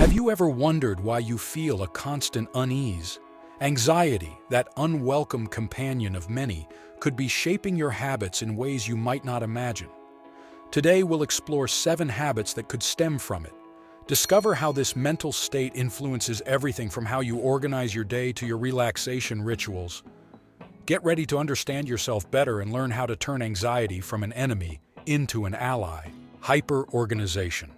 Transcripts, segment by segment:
Have you ever wondered why you feel a constant unease? Anxiety, that unwelcome companion of many, could be shaping your habits in ways you might not imagine. Today we'll explore 7 habits that could stem from it. Discover how this mental state influences everything from how you organize your day to your relaxation rituals. Get ready to understand yourself better and learn how to turn anxiety from an enemy into an ally. Hyper-organization.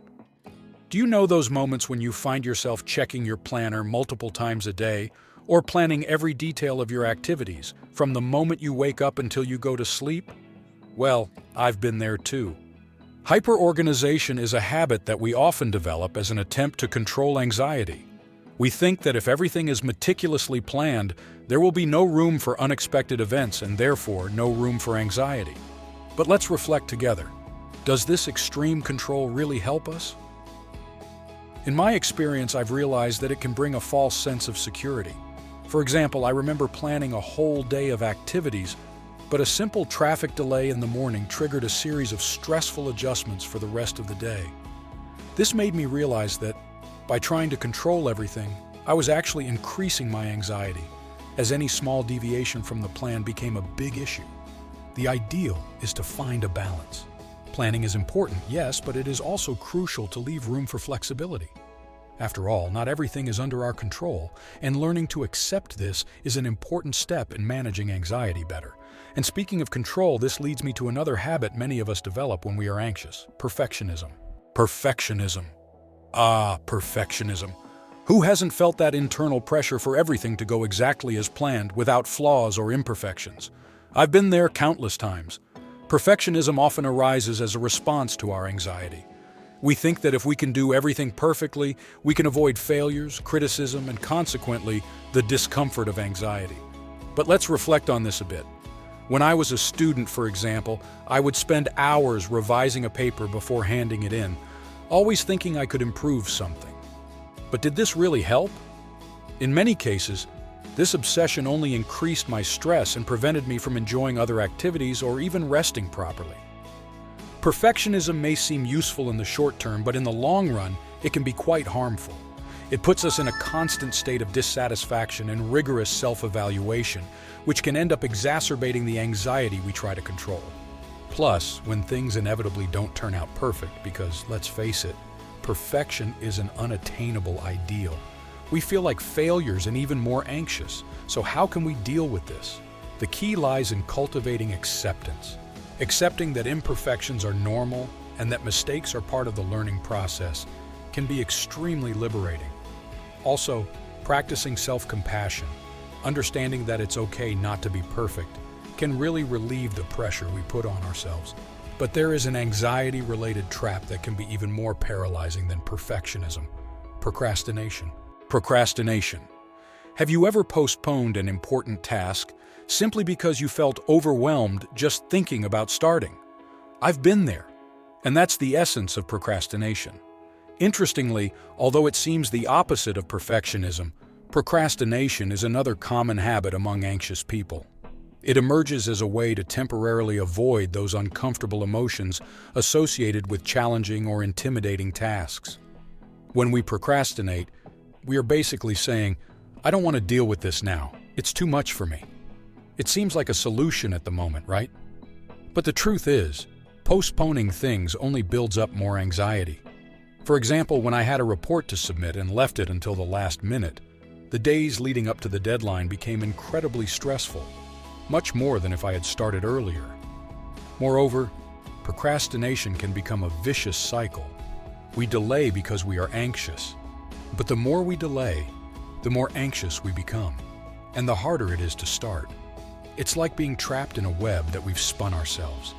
Do you know those moments when you find yourself checking your planner multiple times a day, or planning every detail of your activities, from the moment you wake up until you go to sleep? Well, I've been there too. Hyper-organization is a habit that we often develop as an attempt to control anxiety. We think that if everything is meticulously planned, there will be no room for unexpected events and therefore no room for anxiety. But let's reflect together. Does this extreme control really help us? In my experience, I've realized that it can bring a false sense of security. For example, I remember planning a whole day of activities, but a simple traffic delay in the morning triggered a series of stressful adjustments for the rest of the day. This made me realize that, by trying to control everything, I was actually increasing my anxiety, as any small deviation from the plan became a big issue. The ideal is to find a balance. Planning is important, yes, but it is also crucial to leave room for flexibility. After all, not everything is under our control, and learning to accept this is an important step in managing anxiety better. And speaking of control, this leads me to another habit many of us develop when we are anxious: perfectionism. Perfectionism. Perfectionism. Who hasn't felt that internal pressure for everything to go exactly as planned, without flaws or imperfections? I've been there countless times. Perfectionism often arises as a response to our anxiety. We think that if we can do everything perfectly, we can avoid failures, criticism, and consequently, the discomfort of anxiety. But let's reflect on this a bit. When I was a student, for example, I would spend hours revising a paper before handing it in, always thinking I could improve something. But did this really help? In many cases, this obsession only increased my stress and prevented me from enjoying other activities or even resting properly. Perfectionism may seem useful in the short term, but in the long run, it can be quite harmful. It puts us in a constant state of dissatisfaction and rigorous self-evaluation, which can end up exacerbating the anxiety we try to control. Plus, when things inevitably don't turn out perfect, because, let's face it, perfection is an unattainable ideal, we feel like failures and even more anxious. So how can we deal with this? The key lies in cultivating acceptance. Accepting that imperfections are normal and that mistakes are part of the learning process can be extremely liberating. Also, practicing self-compassion, understanding that it's okay not to be perfect, can really relieve the pressure we put on ourselves. But there is an anxiety-related trap that can be even more paralyzing than perfectionism: procrastination. Procrastination. Have you ever postponed an important task simply because you felt overwhelmed just thinking about starting? I've been there, and that's the essence of procrastination. Interestingly, although it seems the opposite of perfectionism, procrastination is another common habit among anxious people. It emerges as a way to temporarily avoid those uncomfortable emotions associated with challenging or intimidating tasks. When we procrastinate, we are basically saying, "I don't want to deal with this now. It's too much for me." It seems like a solution at the moment, right? But the truth is, postponing things only builds up more anxiety. For example, when I had a report to submit and left it until the last minute, the days leading up to the deadline became incredibly stressful, much more than if I had started earlier. Moreover, procrastination can become a vicious cycle. We delay because we are anxious. But the more we delay, the more anxious we become, and the harder it is to start. It's like being trapped in a web that we've spun ourselves.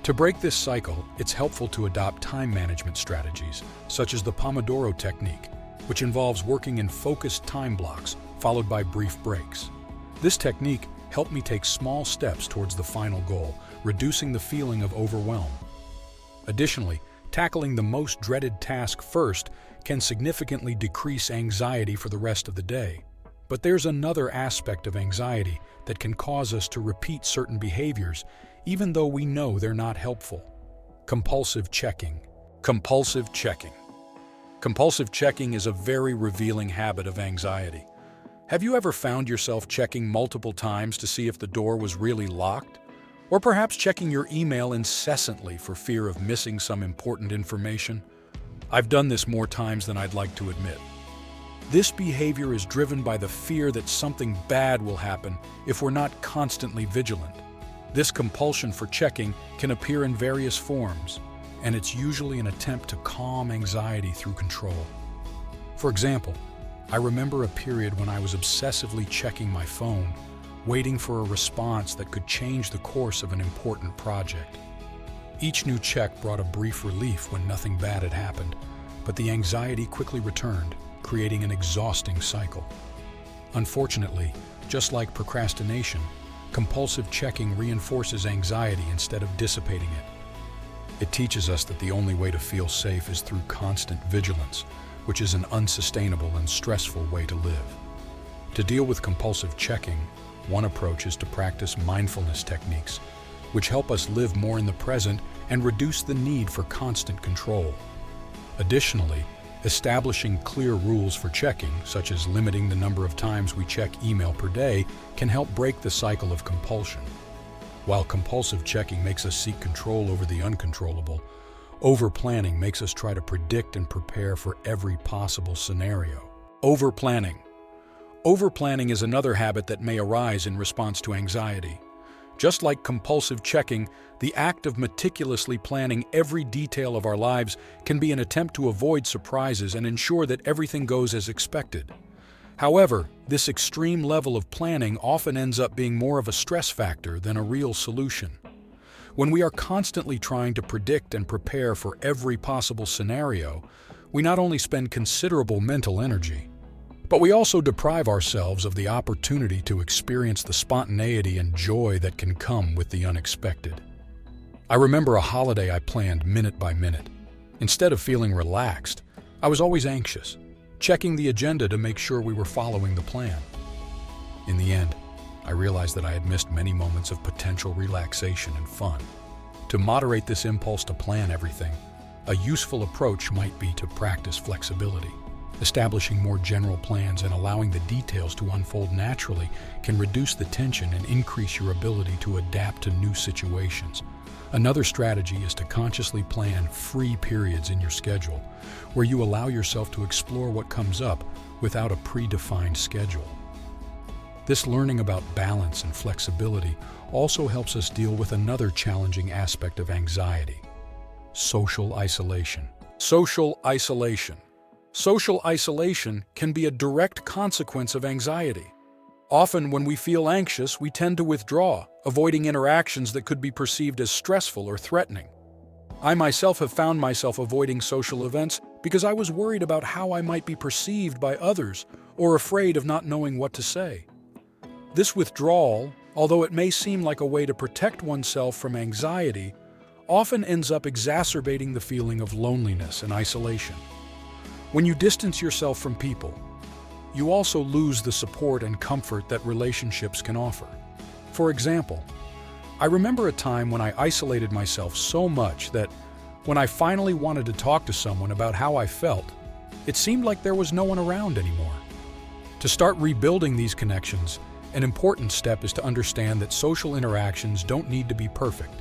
To break this cycle, it's helpful to adopt time management strategies, such as the Pomodoro technique, which involves working in focused time blocks, followed by brief breaks. This technique helped me take small steps towards the final goal, reducing the feeling of overwhelm. Additionally, tackling the most dreaded task first can significantly decrease anxiety for the rest of the day. But there's another aspect of anxiety that can cause us to repeat certain behaviors, even though we know they're not helpful. Compulsive checking. Compulsive checking. Compulsive checking is a very revealing habit of anxiety. Have you ever found yourself checking multiple times to see if the door was really locked? Or perhaps checking your email incessantly for fear of missing some important information? I've done this more times than I'd like to admit. This behavior is driven by the fear that something bad will happen if we're not constantly vigilant. This compulsion for checking can appear in various forms, and it's usually an attempt to calm anxiety through control. For example, I remember a period when I was obsessively checking my phone, waiting for a response that could change the course of an important project. Each new check brought a brief relief when nothing bad had happened, but the anxiety quickly returned, creating an exhausting cycle. Unfortunately, just like procrastination, compulsive checking reinforces anxiety instead of dissipating it. It teaches us that the only way to feel safe is through constant vigilance, which is an unsustainable and stressful way to live. To deal with compulsive checking, one approach is to practice mindfulness techniques, which help us live more in the present and reduce the need for constant control. Additionally, establishing clear rules for checking, such as limiting the number of times we check email per day, can help break the cycle of compulsion. While compulsive checking makes us seek control over the uncontrollable, over-planning makes us try to predict and prepare for every possible scenario. Over-planning. Over-planning is another habit that may arise in response to anxiety. Just like compulsive checking, the act of meticulously planning every detail of our lives can be an attempt to avoid surprises and ensure that everything goes as expected. However, this extreme level of planning often ends up being more of a stress factor than a real solution. When we are constantly trying to predict and prepare for every possible scenario, we not only spend considerable mental energy, but we also deprive ourselves of the opportunity to experience the spontaneity and joy that can come with the unexpected. I remember a holiday I planned minute by minute. Instead of feeling relaxed, I was always anxious, checking the agenda to make sure we were following the plan. In the end, I realized that I had missed many moments of potential relaxation and fun. To moderate this impulse to plan everything, a useful approach might be to practice flexibility. Establishing more general plans and allowing the details to unfold naturally can reduce the tension and increase your ability to adapt to new situations. Another strategy is to consciously plan free periods in your schedule, where you allow yourself to explore what comes up without a predefined schedule. This learning about balance and flexibility also helps us deal with another challenging aspect of anxiety: social isolation. Social isolation. Social isolation can be a direct consequence of anxiety. Often when we feel anxious, we tend to withdraw, avoiding interactions that could be perceived as stressful or threatening. I myself have found myself avoiding social events because I was worried about how I might be perceived by others or afraid of not knowing what to say. This withdrawal, although it may seem like a way to protect oneself from anxiety, often ends up exacerbating the feeling of loneliness and isolation. When you distance yourself from people, you also lose the support and comfort that relationships can offer. For example, I remember a time when I isolated myself so much that when I finally wanted to talk to someone about how I felt, it seemed like there was no one around anymore. To start rebuilding these connections, an important step is to understand that social interactions don't need to be perfect.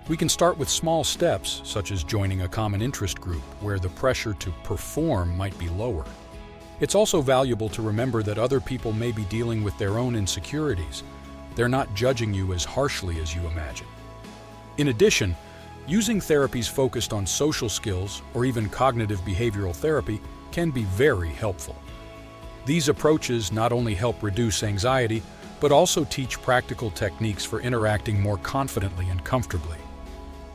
We can start with small steps, such as joining a common interest group, where the pressure to perform might be lower. It's also valuable to remember that other people may be dealing with their own insecurities. They're not judging you as harshly as you imagine. In addition, using therapies focused on social skills or even cognitive behavioral therapy can be very helpful. These approaches not only help reduce anxiety, but also teach practical techniques for interacting more confidently and comfortably.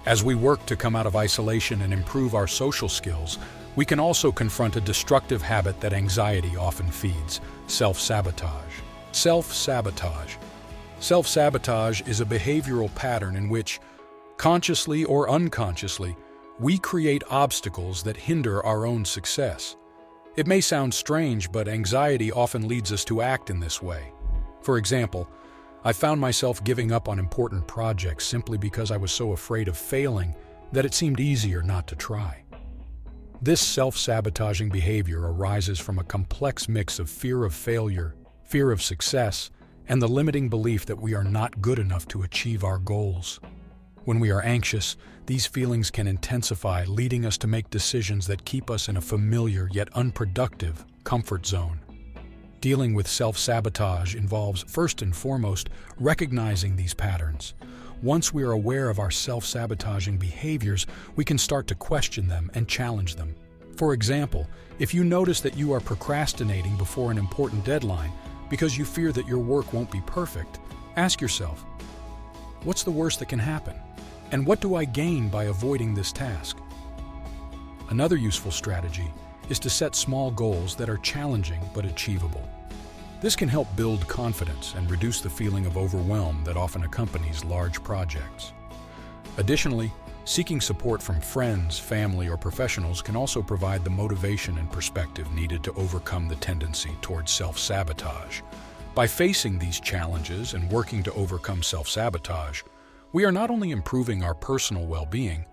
As we work to come out of isolation and improve our social skills, we can also confront a destructive habit that anxiety often feeds: self-sabotage. Self-sabotage. Self-sabotage is a behavioral pattern in which, consciously or unconsciously, we create obstacles that hinder our own success. It may sound strange, but anxiety often leads us to act in this way. For example, I found myself giving up on important projects simply because I was so afraid of failing that it seemed easier not to try. This self-sabotaging behavior arises from a complex mix of fear of failure, fear of success, and the limiting belief that we are not good enough to achieve our goals. When we are anxious, these feelings can intensify, leading us to make decisions that keep us in a familiar yet unproductive comfort zone. Dealing with self-sabotage involves, first and foremost, recognizing these patterns. Once we are aware of our self-sabotaging behaviors, we can start to question them and challenge them. For example, if you notice that you are procrastinating before an important deadline because you fear that your work won't be perfect, ask yourself, what's the worst that can happen? And what do I gain by avoiding this task? Another useful strategy is to set small goals that are challenging but achievable. This can help build confidence and reduce the feeling of overwhelm that often accompanies large projects. Additionally, seeking support from friends, family, or professionals can also provide the motivation and perspective needed to overcome the tendency towards self-sabotage. By facing these challenges and working to overcome self-sabotage, we are not only improving our personal well-being,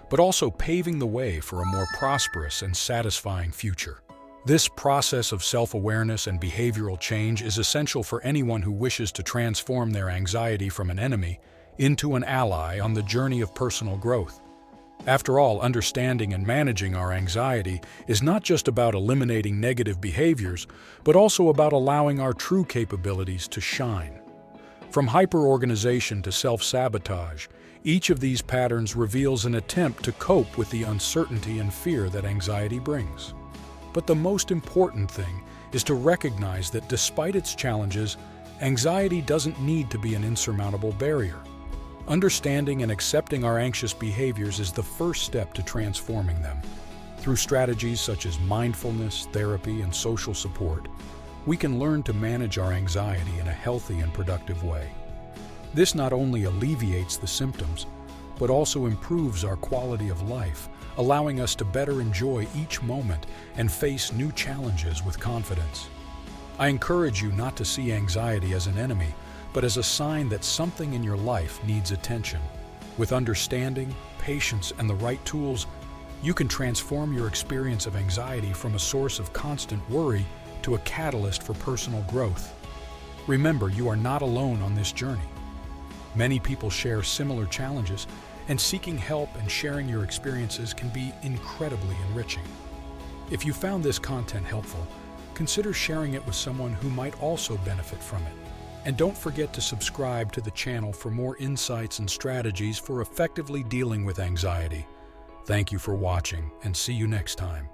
but also paving the way for a more prosperous and satisfying future. This process of self-awareness and behavioral change is essential for anyone who wishes to transform their anxiety from an enemy into an ally on the journey of personal growth. After all, understanding and managing our anxiety is not just about eliminating negative behaviors, but also about allowing our true capabilities to shine. From hyper-organization to self-sabotage, each of these patterns reveals an attempt to cope with the uncertainty and fear that anxiety brings. But the most important thing is to recognize that despite its challenges, anxiety doesn't need to be an insurmountable barrier. Understanding and accepting our anxious behaviors is the first step to transforming them. Through strategies such as mindfulness, therapy, and social support, we can learn to manage our anxiety in a healthy and productive way. This not only alleviates the symptoms, but also improves our quality of life, allowing us to better enjoy each moment and face new challenges with confidence. I encourage you not to see anxiety as an enemy, but as a sign that something in your life needs attention. With understanding, patience, and the right tools, you can transform your experience of anxiety from a source of constant worry to a catalyst for personal growth. Remember, you are not alone on this journey. Many people share similar challenges, and seeking help and sharing your experiences can be incredibly enriching. If you found this content helpful, consider sharing it with someone who might also benefit from it. And don't forget to subscribe to the channel for more insights and strategies for effectively dealing with anxiety. Thank you for watching, and see you next time.